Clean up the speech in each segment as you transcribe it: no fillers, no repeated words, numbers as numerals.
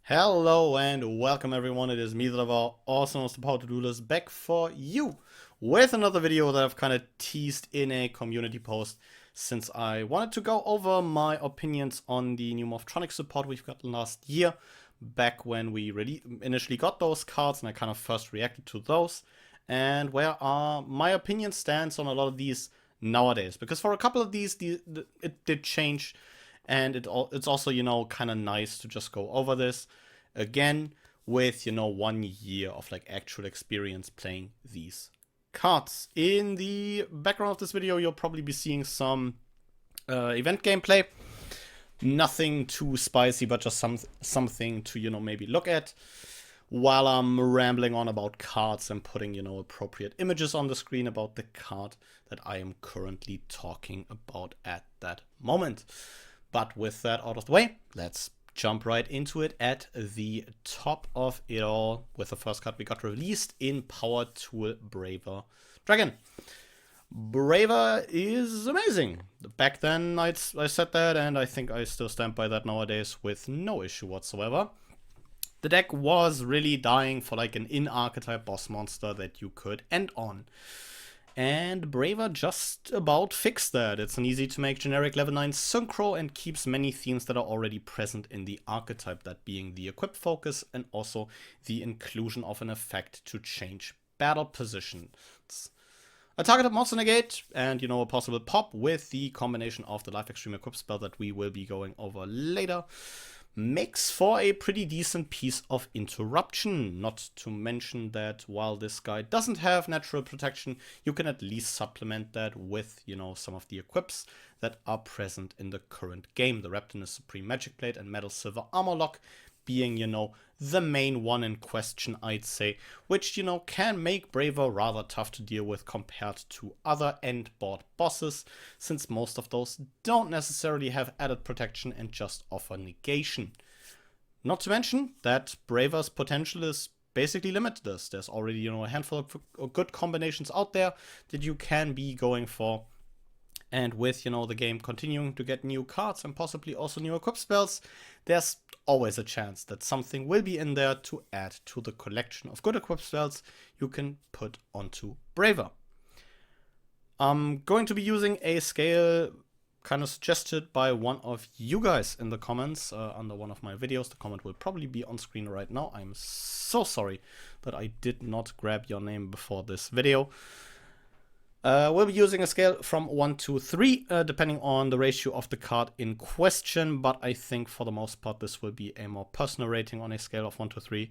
Hello and welcome everyone, it is me, the lover, also known as the Power To Do List, back for you with another video that I've kind of teased in a community post since I wanted to go over my opinions on the new Morphtronic support we've got last year, back when we really initially got those cards and I kind of first reacted to those, and where my opinion stands on a lot of these nowadays, because for a couple of these it did change. And it's also, kind of nice to just go over this again with, 1 year of like actual experience playing these cards. In the background of this video, you'll probably be seeing some event gameplay. Nothing too spicy, but just something to, maybe look at while I'm rambling on about cards and putting, appropriate images on the screen about the card that I am currently talking about at that moment. But with that out of the way, let's jump right into it at the top of it all with the first card we got released in Power Tool Braver Dragon. Braver is amazing. Back then I said that, and I think I still stand by that nowadays with no issue whatsoever. The deck was really dying for like an in-archetype boss monster that you could end on. And Braver just about fixed that. It's an easy to make generic level 9 synchro and keeps many themes that are already present in the archetype, that being the equip focus and also the inclusion of an effect to change battle positions. A targeted monster negate and, a possible pop with the combination of the Life Extreme equip spell that we will be going over later makes for a pretty decent piece of interruption. Not to mention that while this guy doesn't have natural protection, you can at least supplement that with, some of the equips that are present in the current game. The Reptinus Supreme Magic Plate and Metal Silver Armor Lock being, the main one in question, I'd say, which, can make Braver rather tough to deal with compared to other end board bosses, since most of those don't necessarily have added protection and just offer negation. Not to mention that Braver's potential is basically limitless. There's already, a handful of good combinations out there that you can be going for. And with, the game continuing to get new cards and possibly also new equip spells, there's always a chance that something will be in there to add to the collection of good equip spells you can put onto Braver. I'm going to be using a scale kind of suggested by one of you guys in the comments under one of my videos. The comment will probably be on screen right now. I'm so sorry that I did not grab your name before this video. We'll be using a scale from 1 to 3, depending on the ratio of the card in question, but I think for the most part this will be a more personal rating on a scale of 1 to 3.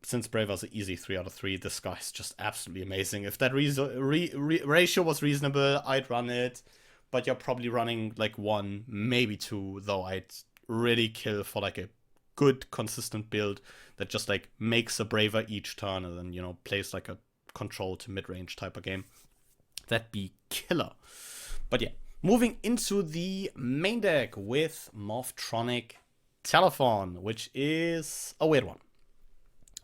Since Braver's an easy 3 out of 3, this guy is just absolutely amazing. If that ratio was reasonable, I'd run it, but you're probably running like 1, maybe 2, though I'd really kill for like a good consistent build that just like makes a Braver each turn and then, plays like a control to mid-range type of game. That'd be killer. But yeah, moving into the main deck with Morphtronic Telephone, which is a weird one.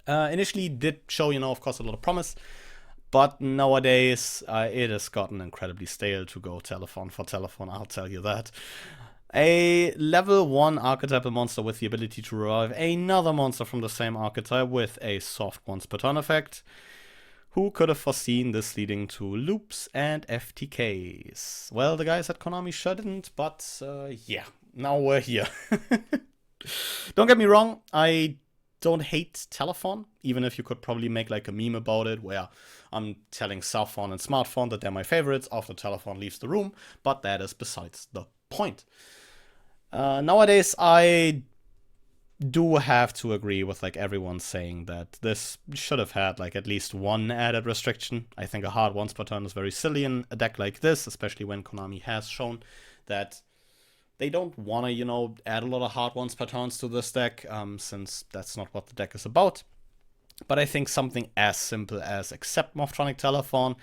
Initially did show, of course, a lot of promise, but nowadays it has gotten incredibly stale to go Telephone for Telephone, I'll tell you that. A level 1 archetypal monster with the ability to revive another monster from the same archetype with a soft once per turn effect. Who could have foreseen this leading to loops and FTKs? Well, the guys at Konami sure didn't, but yeah, now we're here. Don't get me wrong, I don't hate Telephone, even if you could probably make like a meme about it where I'm telling Southphone and Smartphone that they're my favorites after Telephone leaves the room, but that is besides the point. Nowadays, I do have to agree with like everyone saying that this should have had like at least one added restriction. I think a hard once per turn is very silly in a deck like this, especially when Konami has shown that they don't want to, add a lot of hard once per turns to this deck, since that's not what the deck is about. But I think something as simple as accept Morphtronic Telephone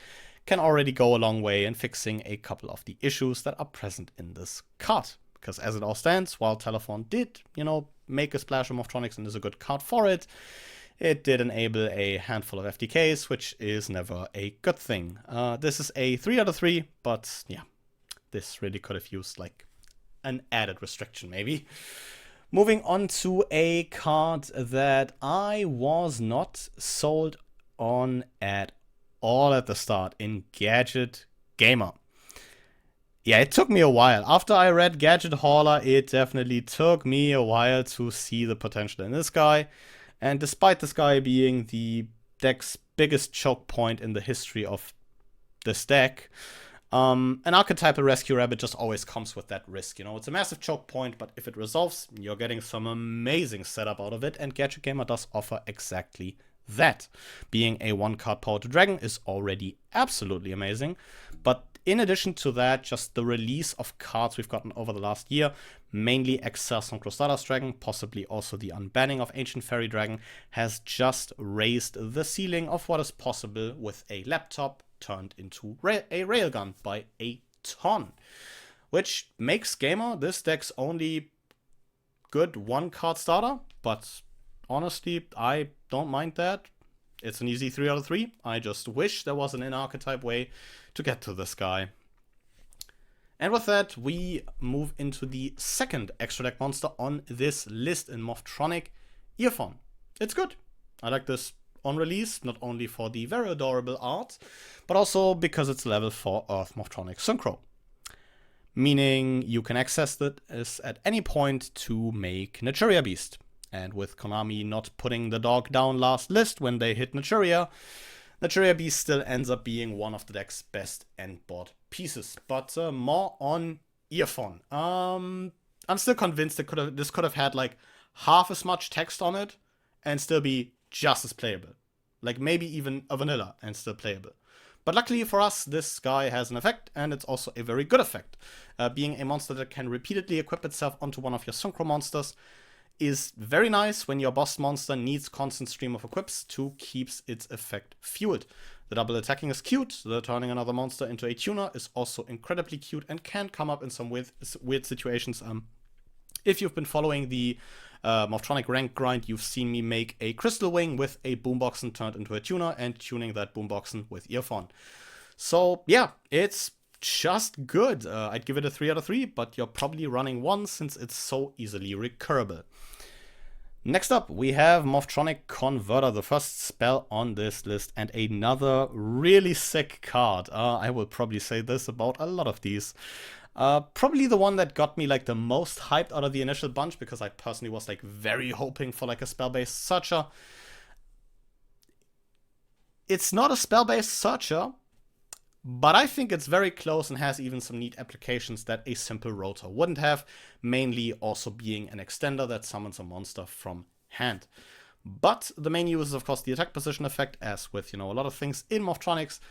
can already go a long way in fixing a couple of the issues that are present in this card. Because as it all stands, while Telephone did, make a splash of Morphtronics and is a good card for it, it did enable a handful of FTKs, which is never a good thing. This is a 3 out of 3, but yeah, this really could have used like an added restriction maybe. Moving on to a card that I was not sold on at all at the start in Gadget Gamer. Yeah, it took me a while. After I read Gadget Hauler, it definitely took me a while to see the potential in this guy. And despite this guy being the deck's biggest choke point in the history of this deck, an archetypal Rescue Rabbit just always comes with that risk. You know, it's a massive choke point, but if it resolves, you're getting some amazing setup out of it, and Gadget Gamer does offer exactly that. Being a 1-card Power to Dragon is already absolutely amazing, but in addition to that, just the release of cards we've gotten over the last year, mainly Excess on Stardust Dragon, possibly also the unbanning of Ancient Fairy Dragon, has just raised the ceiling of what is possible with a laptop turned into a railgun by a ton. Which makes Gamer this deck's only good 1-card starter, but honestly, I don't mind that. It's an easy 3 out of 3. I just wish there was an in-archetype way to get to this guy. And with that, we move into the second extra deck monster on this list in Morphtronic, Earphone. It's good. I like this on release, not only for the very adorable art, but also because it's level 4 Earth Morphtronic Synchro. Meaning you can access it at any point to make Naturia Beast. And with Konami not putting the dog down last list when they hit Naturia, Naturia Beast still ends up being one of the deck's best end board pieces. But more on Earphone. I'm still convinced that this could have had like half as much text on it and still be just as playable. Like maybe even a vanilla and still playable. But luckily for us, this guy has an effect, and it's also a very good effect. Being a monster that can repeatedly equip itself onto one of your Synchro monsters is very nice when your boss monster needs constant stream of equips to keep its effect fueled. The double attacking is cute, the turning another monster into a tuner is also incredibly cute and can come up in some weird situations. If you've been following the Morphtronic rank grind, you've seen me make a Crystal Wing with a Boomboxen turned into a tuner and tuning that Boomboxen with Earphone. So yeah, it's just good. I'd give it a 3 out of 3, but you're probably running 1 since it's so easily recurable. Next up, we have Morphtronic Converter, the first spell on this list, and another really sick card. I will probably say this about a lot of these. Probably the one that got me like the most hyped out of the initial bunch, because I personally was like very hoping for like a spell-based searcher. It's not a spell-based searcher, but I think it's very close and has even some neat applications that a simple rotor wouldn't have, mainly also being an extender that summons a monster from hand. But the main use is of course the attack position effect, as with, you know, a lot of things in Morphtronics,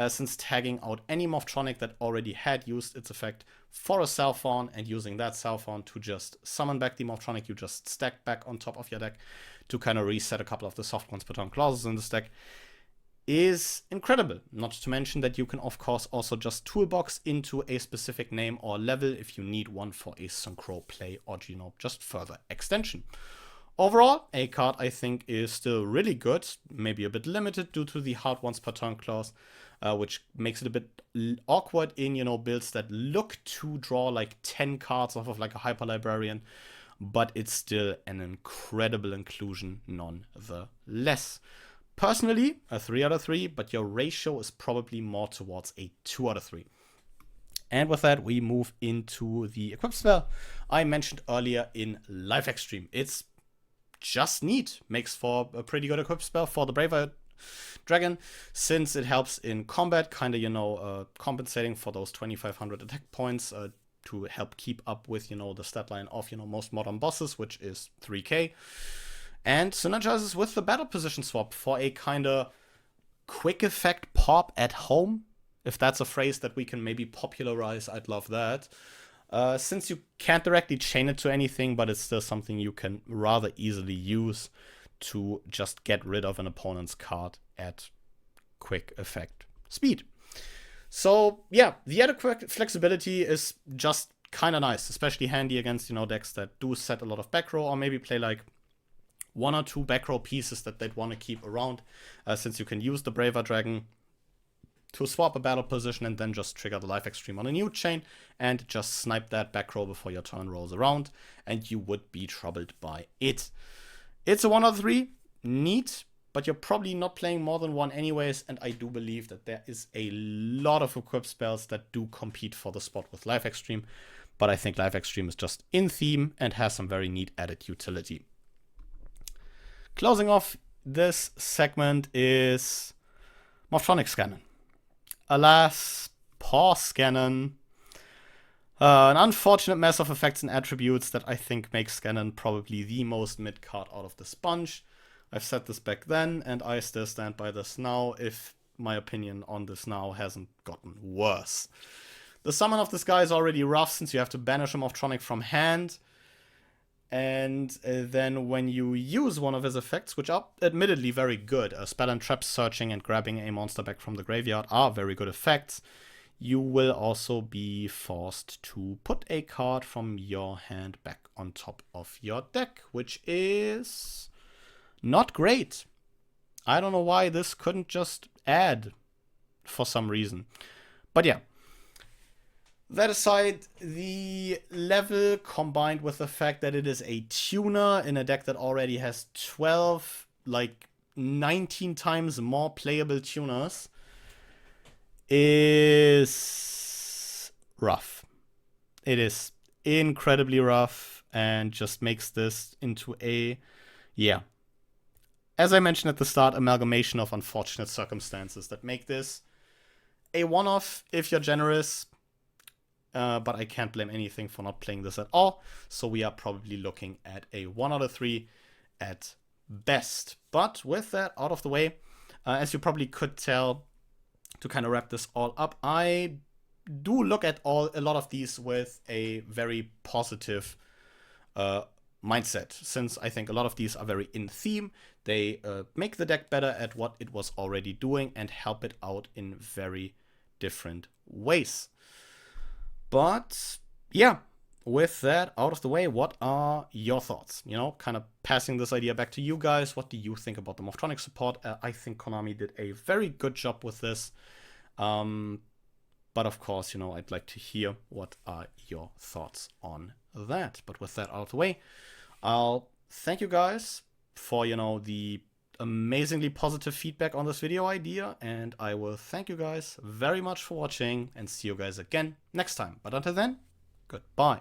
since tagging out any Morphtronic that already had used its effect for a Cellphone and using that Cellphone to just summon back the Morphtronic you just stacked back on top of your deck to kind of reset a couple of the soft ones per turn clauses in this deck, is incredible. Not to mention that you can of course also just toolbox into a specific name or level if you need one for a synchro play or, you know, just further extension. Overall, a card I think is still really good, maybe a bit limited due to the hard ones per turn clause, which makes it a bit awkward in, you know, builds that look to draw like 10 cards off of like a Hyper Librarian, but it's still an incredible inclusion nonetheless. Personally, a 3 out of 3, but your ratio is probably more towards a 2 out of 3. And with that, we move into the equip spell I mentioned earlier in Live Extreme. It's just neat. Makes for a pretty good equip spell for the Braver Dragon, since it helps in combat, kind of, you know, compensating for those 2500 attack points to help keep up with, you know, the stat line of, you know, most modern bosses, which is 3k. And synergizes with the battle position swap for a kind of quick effect pop at home. If that's a phrase that we can maybe popularize, I'd love that. Since you can't directly chain it to anything, but it's still something you can rather easily use to just get rid of an opponent's card at quick effect speed. So yeah, the adequate flexibility is just kind of nice, especially handy against, you know, decks that do set a lot of back row or maybe play like 1 or 2 back row pieces that they'd want to keep around, since you can use the Braver Dragon to swap a battle position and then just trigger the life extreme on a new chain and just snipe that back row before your turn rolls around, and you would be troubled by it. It's a 1 out of 3, neat, but you're probably not playing more than one anyways, and I do believe that there is a lot of equip spells that do compete for the spot with life extreme, but I think life extreme is just in theme and has some very neat added utility. Closing off this segment is Morphtronic Scannon. Alas, poor Scannon. An unfortunate mess of effects and attributes that I think makes Scannon probably the most mid card out of this bunch. I've said this back then, and I still stand by this now, if my opinion on this now hasn't gotten worse. The summon of this guy is already rough, since you have to banish a Morphtronic from hand. And then when you use one of his effects, which are admittedly very good, Spell and Trap Searching and grabbing a monster back from the graveyard are very good effects, you will also be forced to put a card from your hand back on top of your deck, which is not great. I don't know why this couldn't just add for some reason. But yeah. That aside, the level combined with the fact that it is a tuner in a deck that already has 12, like 19 times more playable tuners, is rough. It is incredibly rough and just makes this into a, yeah, as I mentioned at the start, amalgamation of unfortunate circumstances that make this a one-off if you're generous. But I can't blame anything for not playing this at all. So we are probably looking at a 1 out of 3 at best. But with that out of the way, as you probably could tell, to kind of wrap this all up, I do look at a lot of these with a very positive mindset, since I think a lot of these are very in theme. They make the deck better at what it was already doing and help it out in very different ways. But yeah, with that out of the way, what are your thoughts? You know, kind of passing this idea back to you guys. What do you think about the Morphtronic support? I think Konami did a very good job with this. But of course, you know, I'd like to hear what are your thoughts on that. But with that out of the way, I'll thank you guys for, you know, the amazingly positive feedback on this video idea, and I will thank you guys very much for watching and see you guys again next time. But until then, goodbye.